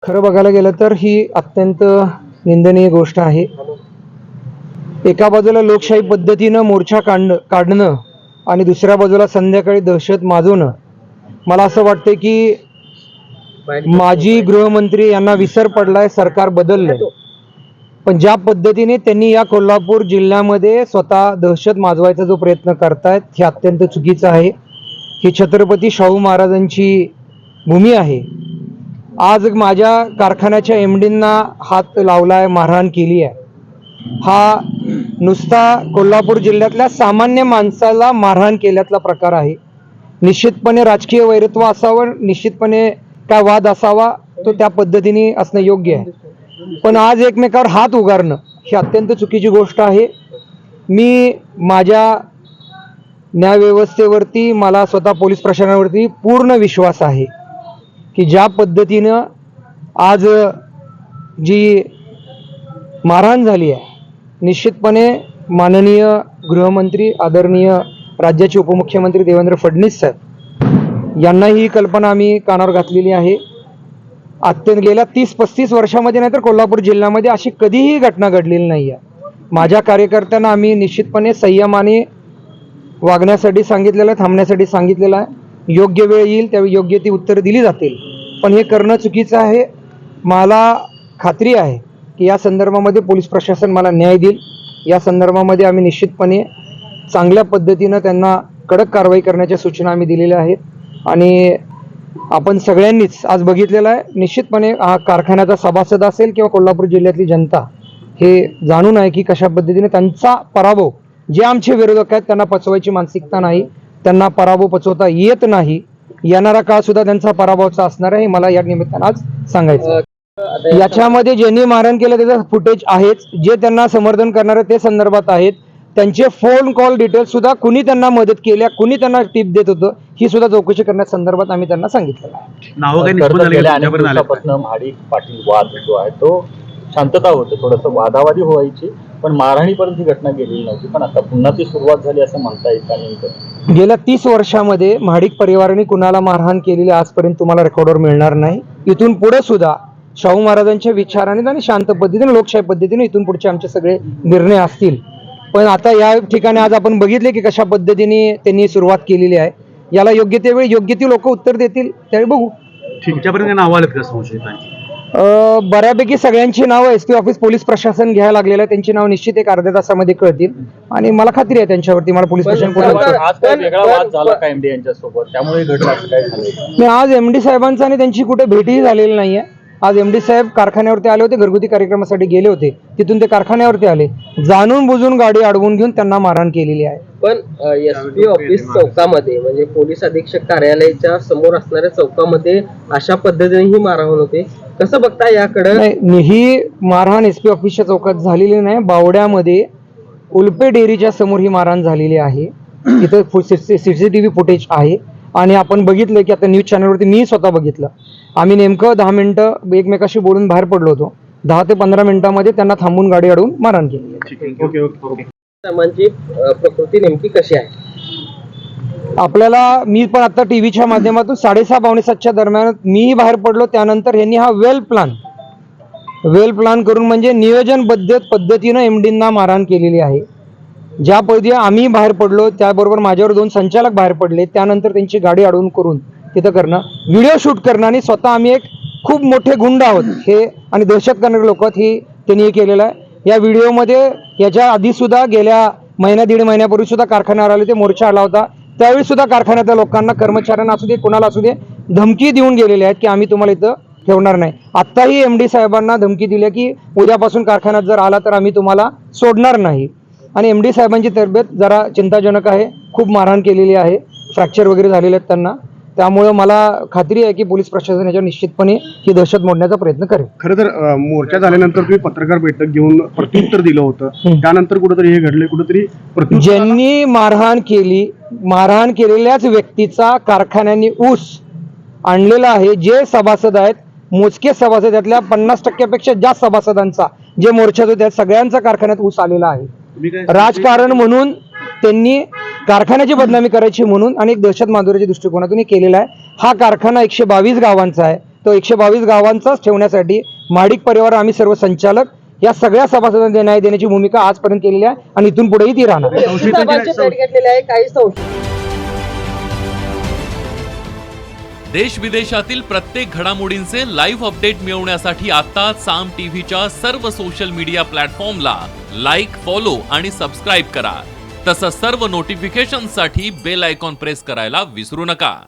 खरं बघायला गेलं तर ही अत्यंत निंदनीय गोष्ट आहे। एका बाजूला लोकशाही पद्धतीनं मोर्चा काढणं आणि दुसऱ्या बाजूला संध्याकाळी दहशत माजवणं। मला असं वाटतं की माजी गृहमंत्री यांना विसर पडलाय, सरकार बदललंय, पण ज्या पद्धतीने त्यांनी या कोल्हापूर जिल्ह्यामध्ये स्वतः दहशत माजवायचा जो प्रयत्न करतायत हे अत्यंत चुकीचं आहे। ही छत्रपती शाहू महाराजांची भूमी आहे। आज माझ्या कारखान्याच्या एमडींना हात लावलाय, मारहाण केली आहे। हा नुसता कोल्हापूर जिल्ह्यातल्या सामान्य माणसाला मारहाण केल्यातला प्रकार आहे। निश्चितपणे राजकीय वैरत्व असावं, निश्चितपणे काय वाद असावा, तो त्या पद्धतीने असणं योग्य आहे। पण आज एकमेकावर हात उगारणं ही अत्यंत चुकीची गोष्ट आहे। मी माझ्या न्यायव्यवस्थेवरती, मला स्वतः पोलीस प्रशासनावरती पूर्ण विश्वास आहे की ज्या पद्धतीनं आज जी मारहाण झाली आहे, निश्चितपणे माननीय गृहमंत्री आदरणीय राज्याचे उपमुख्यमंत्री देवेंद्र फडणवीस साहेब यांना ही कल्पना आम्ही कानावर घातलेली आहे। अत्यंत गेल्या 30-35 वर्षामध्ये नाही तर कोल्हापूर जिल्ह्यामध्ये अशी कधीही घटना घडलेली नाही आहे। माझ्या कार्यकर्त्यांना आम्ही निश्चितपणे संयमाने वागण्यासाठी सांगितलेलं आहे, थांबण्यासाठी सांगितलेलं आहे। योग्य वेळ येईल त्यावेळी योग्य ती उत्तरं दिली जातील, पण हे करणं चुकीचं आहे। मला खात्री आहे की या संदर्भामध्ये पोलीस प्रशासन मला न्याय देईल। या संदर्भामध्ये आम्ही निश्चितपणे चांगल्या पद्धतीनं त्यांना कडक कारवाई करण्याच्या सूचना आम्ही दिलेल्या आहेत। आणि आपण सगळ्यांनीच आज बघितलेलं आहे, निश्चितपणे हा कारखान्याचा सभासद असेल किंवा कोल्हापूर जिल्ह्यातली जनता हे जाणून आहे की कशा पद्धतीने त्यांचा पराभव, जे आमचे विरोधक आहेत त्यांना पचवायची मानसिकता नाही, त्यांना पराभव पचवता येत नाही। येणारा काळ सुद्धा त्यांचा पराभवाचा असणार आहे, मला या निमित्तानं आज सांगायचं। याच्यामध्ये ज्यांनी मारहाण केलं त्याचं फुटेज आहेच, जे त्यांना समर्थन करणारे ते संदर्भात आहेत। त्यांचे फोन कॉल डिटेल्स सुद्धा कुणी त्यांना मदत केल्या, कुणी त्यांना टिप देत होतं, ही सुद्धा चौकशी करण्यासंदर्भात आम्ही त्यांना सांगितलेलं आहे। महाडिक पाटील वाद जो आहे तो शांतता होते, थोडंसं वादावादी व्हायची, पण मारहाणीपर्यंत ही घटना गेलेली नव्हती, पण आता पुन्हा ती सुरुवात झाली असं म्हणता येईल का? नेमकं गेल्या 30 वर्षामध्ये महाडिक परिवाराने कुणाला मारहाण केलेली आजपर्यंत तुम्हाला रेकॉर्डवर मिळणार नाही। इथून पुढे सुद्धा शाहू महाराजांच्या विचाराने आणि शांत पद्धतीने लोकशाही पद्धतीने इथून पुढचे आमचे सगळे निर्णय असतील। पण आता या ठिकाणी आज आपण बघितले की कशा पद्धतीने त्यांनी सुरुवात केलेली आहे। याला योग्य त्यावेळी योग्य ती लोक उत्तर देतील, त्यावेळी बघू। तुमच्यापर्यंत नाव आलेत का संशयितांची? बऱ्यापैकी सगळ्यांची नावं एसपी ऑफिस पोलीस प्रशासन घ्यायला लागलेलं आहे। त्यांची नाव निश्चित एक अर्ध्या तासामध्ये कळतील आणि मला खात्री आहे त्यांच्यावरती। मला पोलीस प्रशासन वेगळा वाद झाला का एमडी यांच्यासोबत, त्यामुळे घडलं असं काय झालं? आज एमडी साहेबांचा आणि त्यांची कुठे भेटही झालेली नाहीये। आज एमडी साहेब कारखान्यावरती आले होते, घरगुती कार्यक्रमासाठी गेले होते, तिथून ते कारखान्यावरती आले, जाणून बुजून गाडी अडवून घेऊन त्यांना मारहाण केलेली आहे। पण एसपी ऑफिस चौकामध्ये म्हणजे पोलीस अधीक्षक कार्यालयाच्या समोर असणाऱ्या चौकामध्ये अशा पद्धतीने ही मारहाण होते, कसं बघता याकडे? ही मारहाण एसपी ऑफिसच्या चौकात झालेली नाही, बावड्यामध्ये उल्पे डेअरीच्या समोर ही मारहाण झालेली आहे। तिथं सीसीटीव्ही फुटेज आहे आणि आपण बघितलं की आता न्यूज चॅनलवरती मी स्वतः बघितलं। आम्ही नेमकं 10 मिनिटं एकमेकाशी बोलून बाहेर पडलो होतो। 10 ते 15 मिनिटांमध्ये त्यांना थांबून गाडी अडवून मारहाण केली। सामांची प्रकृती नेमकी कशी आहे? आपल्याला मी पण आता टीव्हीच्या माध्यमातून 6:30-7:45च्या दरम्यान मीही बाहेर पडलो। त्यानंतर यांनी हा वेल प्लॅन करून म्हणजे नियोजनबद्ध पद्धतीनं एमडींना मारहाण केलेली आहे। ज्या पद्धतीने आम्ही बाहेर पडलो त्याबरोबर माझ्यावर 2 संचालक बाहेर पडले, त्यानंतर त्यांची गाडी अडवून करून तिथं करणं, व्हिडिओ शूट करणं आणि स्वतः आम्ही एक खूप मोठे गुंड आहोत हे आणि दहशत करणारे लोक ही त्यांनी केलेलं आहे। या व्हिडिओमध्ये याच्या आधी सुद्धा गेल्या महिना-दीड महिन्यापूर्वी सुद्धा कारखान्यावर आले, ते मोर्चा आला होता, त्यावेळी सुद्धा कारखान्यातल्या लोकांना, कर्मचाऱ्यांना असू दे, कुणाला असू दे, धमकी देऊन गेलेले आहेत की आम्ही तुम्हाला इथं ठेवणार नाही। आत्ताही एमडी साहेबांना धमकी दिली की उद्यापासून कारखान्यात जर आला तर आम्ही तुम्हाला सोडणार नाही। आणि एमडी साहेबांची तब्येत जरा चिंताजनक आहे, खूप मारहाण केलेली आहे, फ्रॅक्चर वगैरे झालेले आहेत त्यांना। त्यामुळे मला खात्री आहे की पोलीस प्रशासन याच्यावर निश्चितपणे ही दहशत मोडण्याचा प्रयत्न करेल। खरं तर मोर्चा झाल्यानंतर तुम्ही पत्रकार बैठक घेऊन प्रत्युत्तर दिलं होतं, त्यानंतर कुठेतरी हे घडले, कुठेतरी ज्यांनी मारहाण केलेल्याच व्यक्तीचा कारखान्याने ऊस आणलेला आहे। जे सभासद आहेत, मोजके सभासद, त्यातल्या 50% जास्त सभासदांचा जे मोर्चात होत्या सगळ्यांचा कारखान्यात ऊस आलेला आहे। राजकारण म्हणून त्यांनी कारखान्याची बदनामी करायची म्हणून आणि एक दहशत माजवण्याच्या दृष्टिकोनातून केलेला आहे। हा कारखाना 122 गावांचा आहे, तो 122 गावांचाच ठेवण्यासाठी महाडिक परिवार आम्ही सर्व संचालक या सगळ्या सभासदांना न्याय देण्याची भूमिका आजपर्यंत केलेली आहे आणि इथून पुढेही ती राहणार. साहेबांची भेट घेतलेली आहे, काही संशय देश विदेशातील प्रत्येक घडामोडींचे लाईव्ह अपडेट मिळवण्यासाठी आता साम टीव्हीच्या सर्व सोशल मीडिया प्लॅटफॉर्मला लाईक, फॉलो आणि सबस्क्राईब करा. तसंच सर्व नोटिफिकेशनसाठी बेल आयकॉन प्रेस करायला विसरू नका.